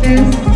beres.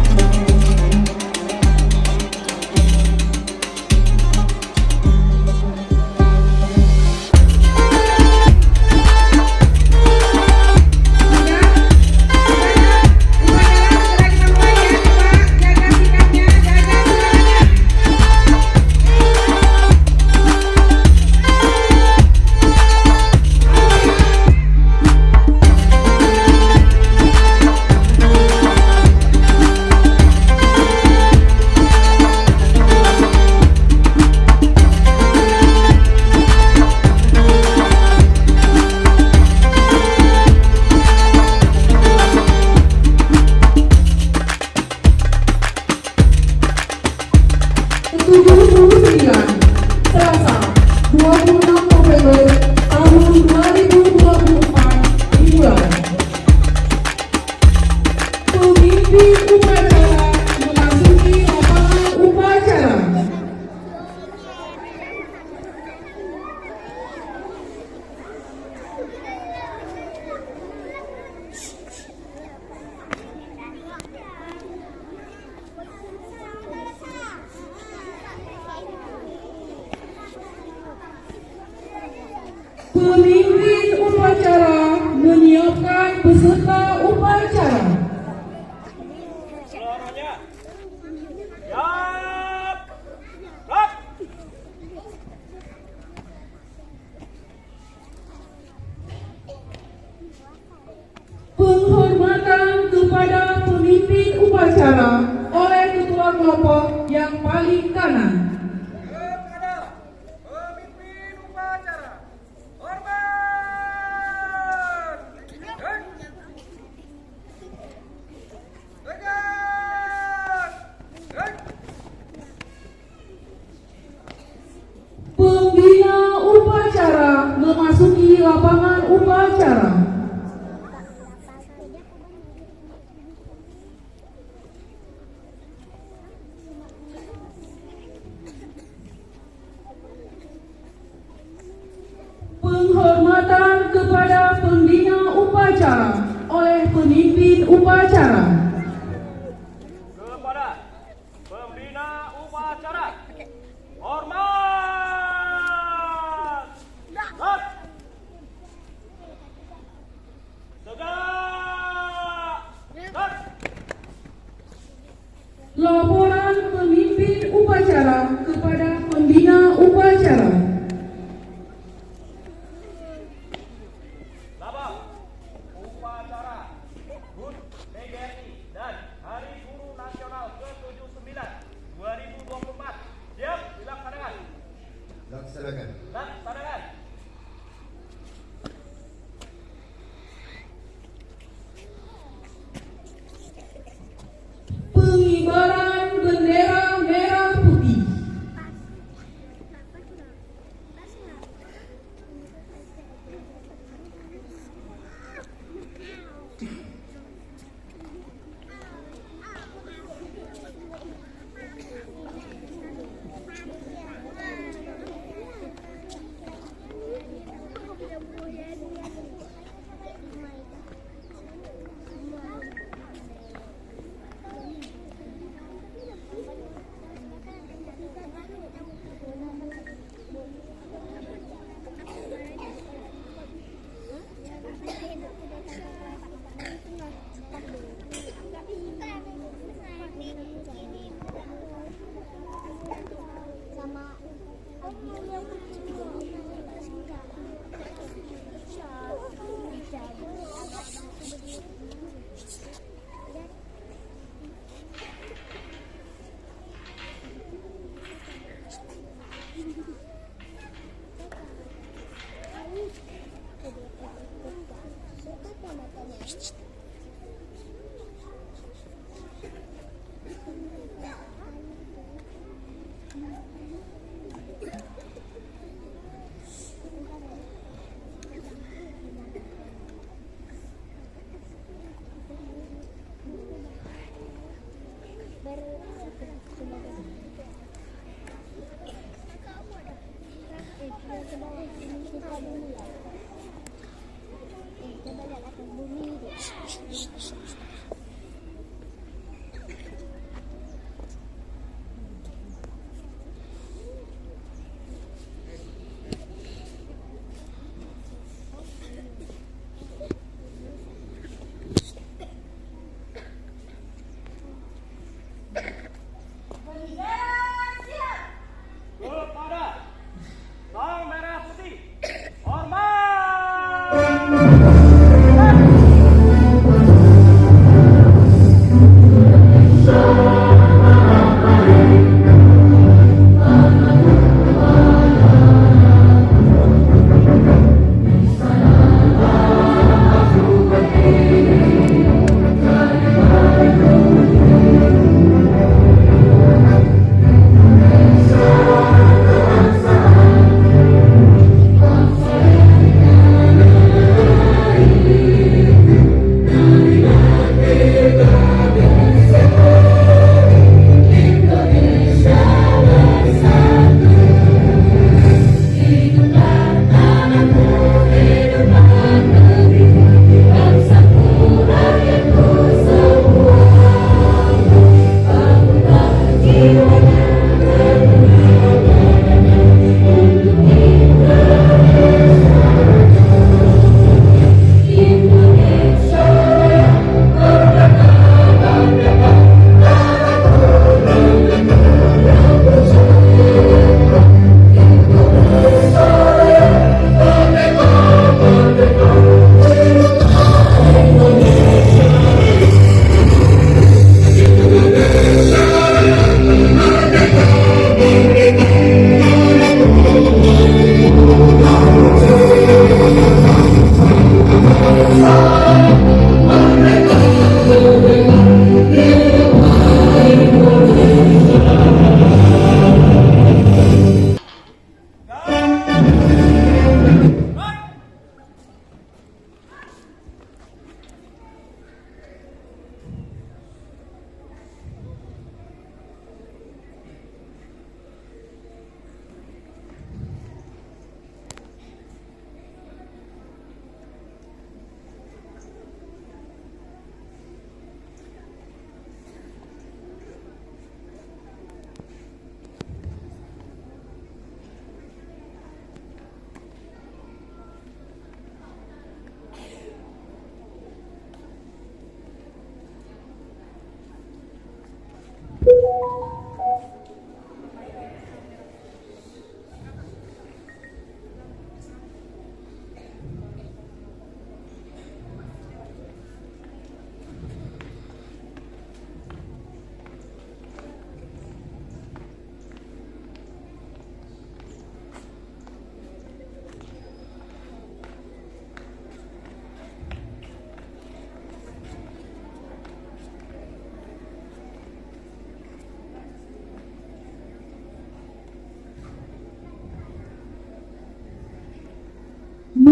Selasa 26 November tahun 2024 dimulai. Pemimpin upacara memasuki lapangan upacara. Pemimpin upacara menyiapkan peserta upacara. Semuanya, siap, gerak. Penghormatan kepada pemimpin upacara oleh ketua kelompok yang paling kanan. Kepada pemimpin upacara, hormat. Tegak. Pembina upacara memasuki lapangan upacara. Penghormatan kepada pembina upacara oleh pemimpin upacara. Kepada pembina upacara, hormat. Gerak. Tegak. Gerak. Laporan pemimpin upacara kepada pembina upacara. Sabang, upacara HUT PGRI dan Hari Guru Nasional ke-79 2024. Siap, dilaksanakan. Laksanakan. Laksanakan. Pengibaran bendera merah putih.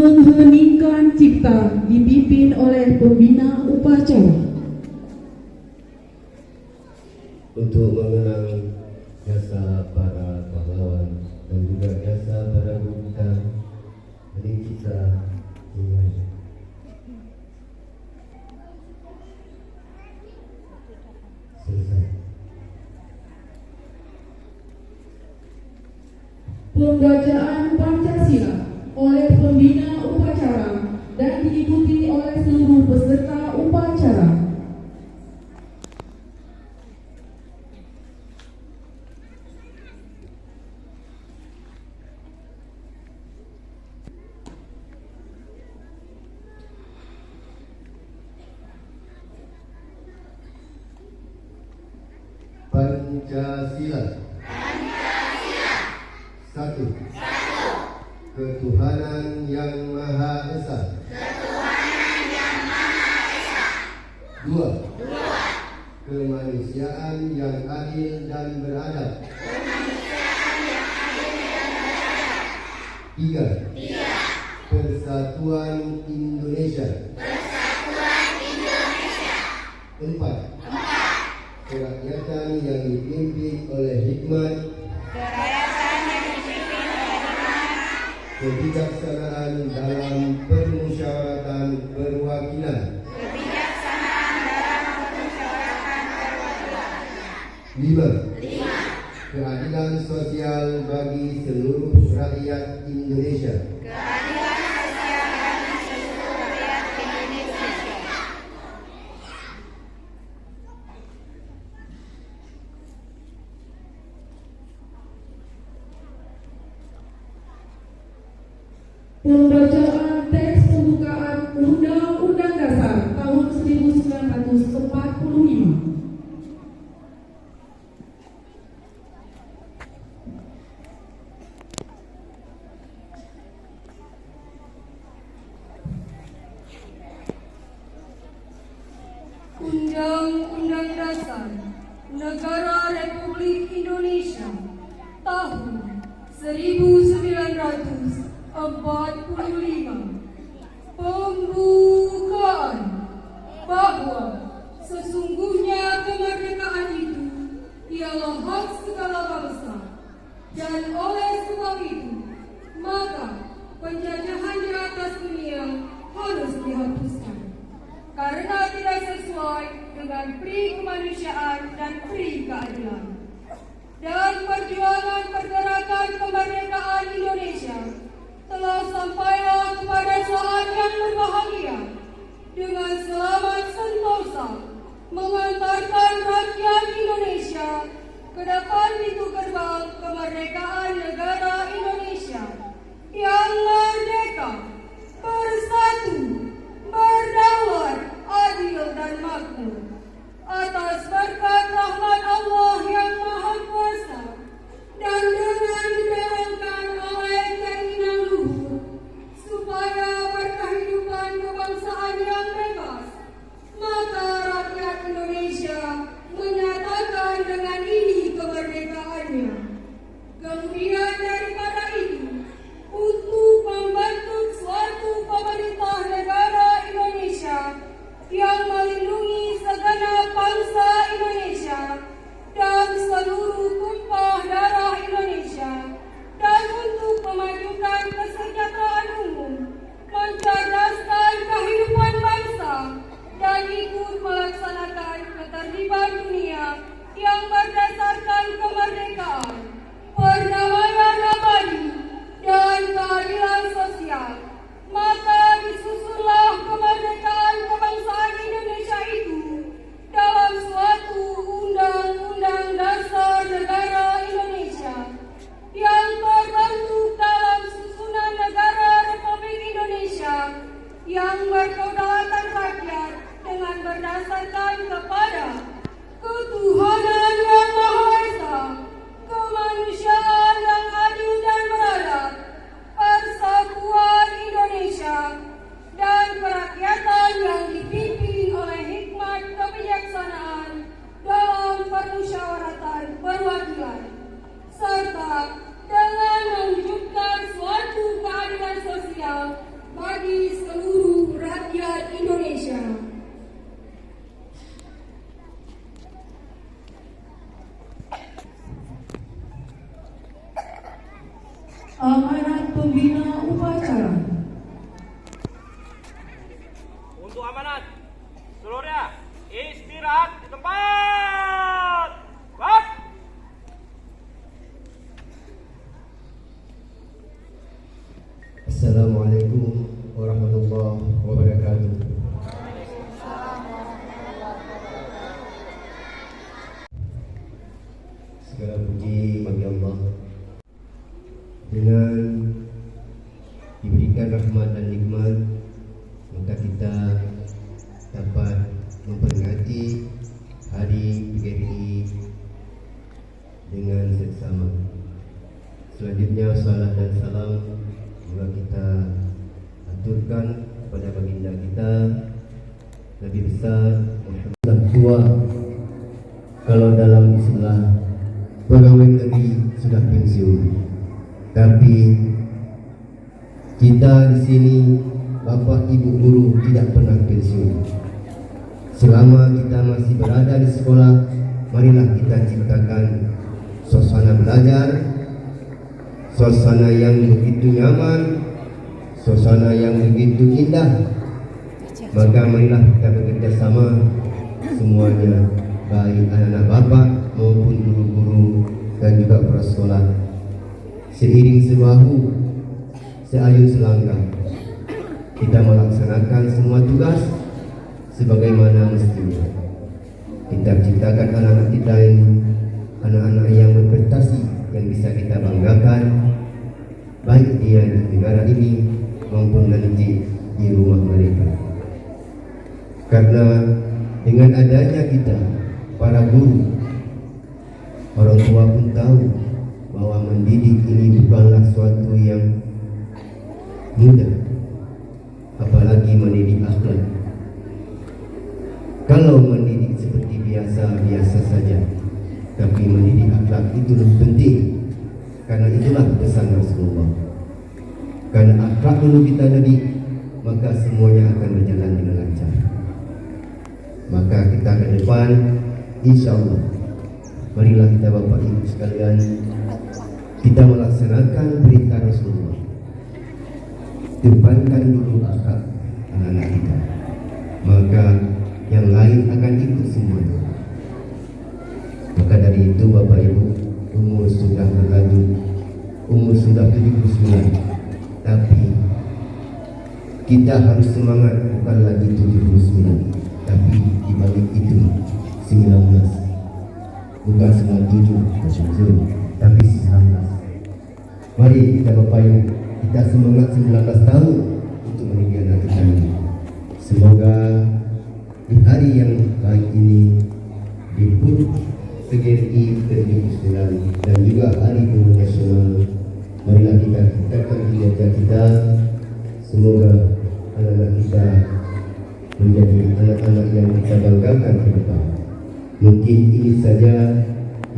Mengheningkan cipta dipimpin oleh pembina upacara. Untuk mengenang jasa para pahlawan dan juga jasa para guru kita, mari kita mulai. Selesai. Pembacaan Pancasila oleh pembina upacara dan diikuti oleh seluruh peserta upacara. Pancasila. Satu. Ketuhanan yang Maha Esa. Dua. Kemanusiaan yang adil dan beradab. Tiga. Persatuan Indonesia. Empat. Kerakyatan yang dipimpin oleh hikmat, kebijaksanaan dalam permusyawaratan perwakilan. Lima. Keadilan sosial bagi seluruh rakyat Indonesia. Pembacaan teks pembukaan Undang-Undang Dasar tahun 1945. Undang-Undang Dasar Negara Republik Indonesia tahun 1945. Pembukaan bahwa sesungguhnya kemerdekaan itu ialah hak segala bangsa, dan oleh sebab itu maka penjajahan di atas dunia harus dihapuskan karena tidak sesuai dengan pri kemanusiaan dan pri keadilan. Dan perjuangan pergerakan kemerdekaan Indonesia telah sampailah kepada saat yang berbahagia dengan selamat sentosa mengantarkan rakyat Indonesia ke depan pintu gerbang kemerdekaan negara Indonesia yang merdeka, bersatu, berdaulat, adil dan makmur. Atas berkat rahmat Allah yang Maha Kuasa dan dengan didorongkan oleh keinginan luhur supaya berkehidupan kebangsaan yang bebas, maka rakyat Indonesia menyatakan dengan ini kemerdekaannya. Kemudian daripada itu, untuk membentuk suatu pemerintah negara Indonesia yang melindungi segenap bangsa Indonesia dan seluruh tumpah darah Indonesia Amanat pembina upacara. Untuk amanat, seluruhnya istirahat di tempat. Bak. Assalamualaikum warahmatullahi wabarakatuh. Segala puji bagi Allah. Dengan diberikan rahmat dan nikmat, maka kita dapat memperingati Hari PGRI dengan seksama. Selanjutnya salat dan salam juga kita aturkan kepada baginda kita Nabi besar Muhammad. Tua kalau dalam istilah pegawai negeri sudah pensiun, tapi kita di sini Bapak Ibu guru tidak pernah pensiun. Selama kita masih berada di sekolah, marilah kita ciptakan suasana belajar, suasana yang begitu nyaman, suasana yang begitu indah. Maka marilah kita bekerja sama semuanya, baik anak-anak bapak maupun guru-guru dan juga para sekolah, seiring sebahu, seayun selangkah, kita melaksanakan semua tugas sebagaimana mestinya. Kita ciptakan anak-anak kita ini anak-anak yang berprestasi, yang bisa kita banggakan, baik dia di negara ini maupun nanti di rumah mereka. Karena dengan adanya kita, para guru, orang tua pun tahu bahwa mendidik ini bukanlah suatu yang mudah, apalagi mendidik akhlak. Kalau mendidik seperti biasa saja, tapi mendidik akhlak itu lebih penting. Karena itulah pesan Rasulullah. Karena akhlak dulu kita didik, maka semuanya akan berjalan dengan lancar. Maka kita ke depan, insya Allah, marilah kita Bapak Ibu sekalian, kita melaksanakan perintah Rasulullah. Depankan dulu akhlak anak-anak kita, maka yang lain akan ikut semuanya. Maka dari itu Bapak Ibu, umur sudah berlanjut, umur sudah 79, tapi kita harus semangat, bukan lagi 79, tapi dibalik itu 19, bukan 97, tapi 19. Mari kita Bapak Ibu, kita semangat 19 tahun untuk mendidik anak kita ini. Semoga di hari yang baik ini, di HUT PGRI ke-79 dan juga Hari Guru Nasional, marilah kita tingkatkan kinerja kita. Semoga anak-anak kita menjadi anak-anak yang kita banggakan ke depan. Mungkin ini saja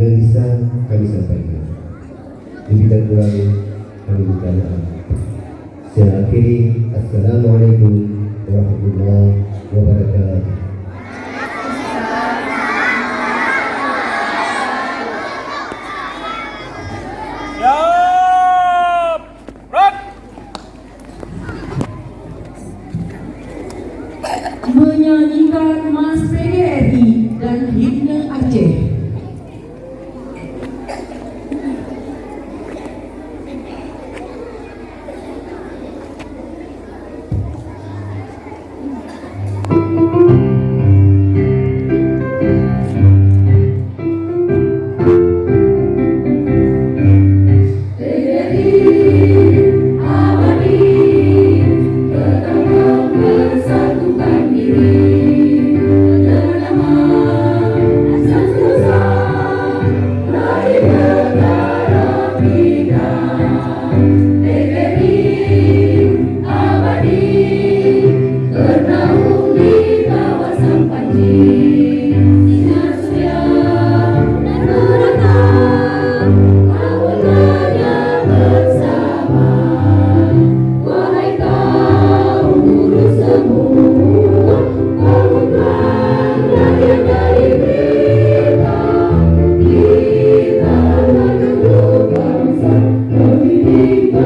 yang bisa kami sampaikan. Lebih dan kurang kami minta maaf. Saya akhiri. Assalamualaikum warahmatullahi wabarakatuh. Siap. Gerak. Menyanyikan Mas PGRI dan himne Aceh. Kita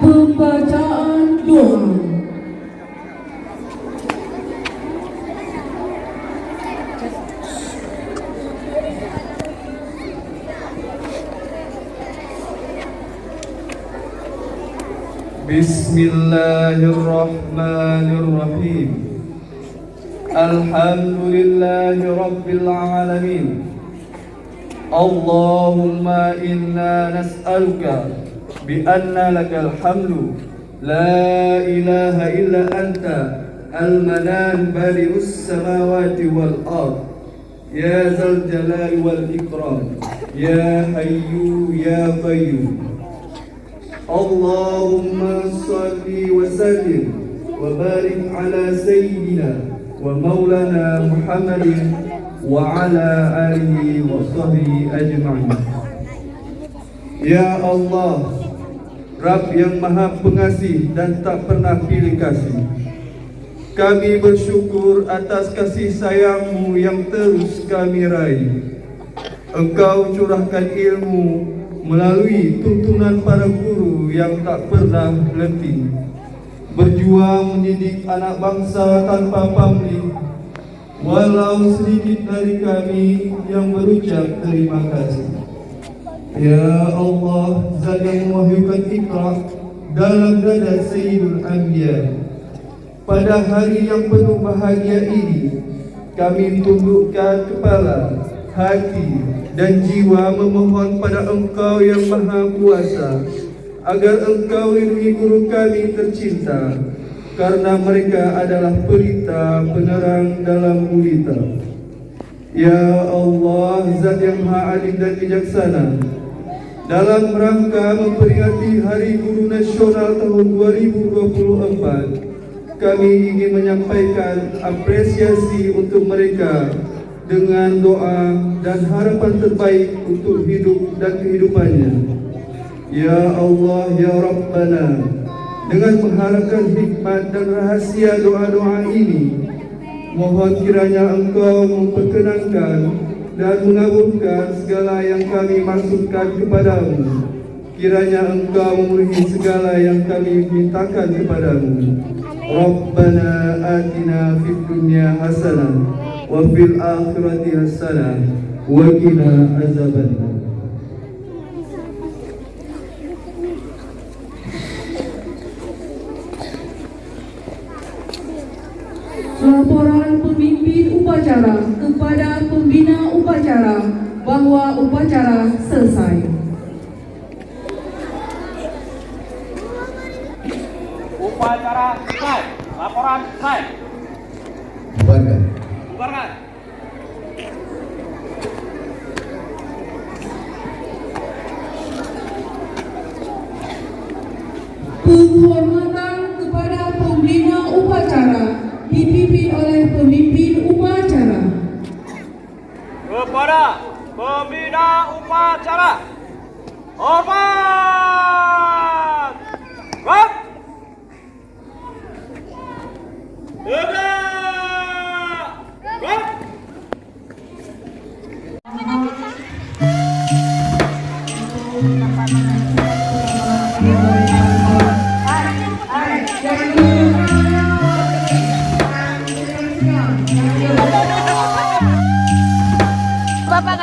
Pembacaan doa. Bismillahirrahmanirrahim. Alhamdulillahi Rabbil Alamin. Allahumma inna nas'aluka bi anna lakal hamdu la ilaha illa anta Al-Manan Bari'us Samawati wal Ard, Ya Zal Jalal wal Ikram, Ya Hayyu Ya Qayyum. Allahumma salli wa sallim wa barik ala Sayyidina wa Maulana Muhammadin wa ala alihi wa sahbihi ajma'in. Ya Allah, Rabb yang Maha Pengasih dan tak pernah pilih kasih, kami bersyukur atas kasih sayang-Mu yang terus kami raih. Engkau curahkan ilmu melalui tuntunan para guru yang tak pernah letih, berjuang mendidik anak bangsa tanpa pamrih. Walau sedikit dari kami yang berucap terima kasih. Ya Allah, Zat yang mewahyukan Iqra dalam dada Sayyidul Anbiya, pada hari yang penuh bahagia ini, kami tundukkan kepala, hati dan jiwa memohon pada Engkau yang Maha Kuasa agar Engkau lindungi guru kami tercinta, karena mereka adalah pelita penerang dalam gulita. Ya Allah, Zat yang Maha Adil dan Bijaksana, dalam rangka memperingati Hari Guru Nasional tahun 2024, kami ingin menyampaikan apresiasi untuk mereka dengan doa dan harapan terbaik untuk hidup dan kehidupannya. Ya Allah, Ya Rabbana, dengan mengharapkan hikmat dan rahasia doa-doa ini, mohon kiranya Engkau memperkenankan dan mengabulkan segala yang kami maksudkan kepadamu. Kiranya Engkau memenuhi segala yang kami mintakan kepadamu. Rabbana atina fid dunya hasanah wa fil akhirati hasanah wa qina azabannar. Laporan pemimpin upacara kepada pembina upacara bahwa upacara selesai. Upacara selesai. Laporan selesai. Bubarkan. Bubarkan. Penghormatan kepada pembina upacara dipimpin oleh pemimpin upacara. Kepada pembina upacara, hormat. Gerak. Tegak. Gerak. Bapak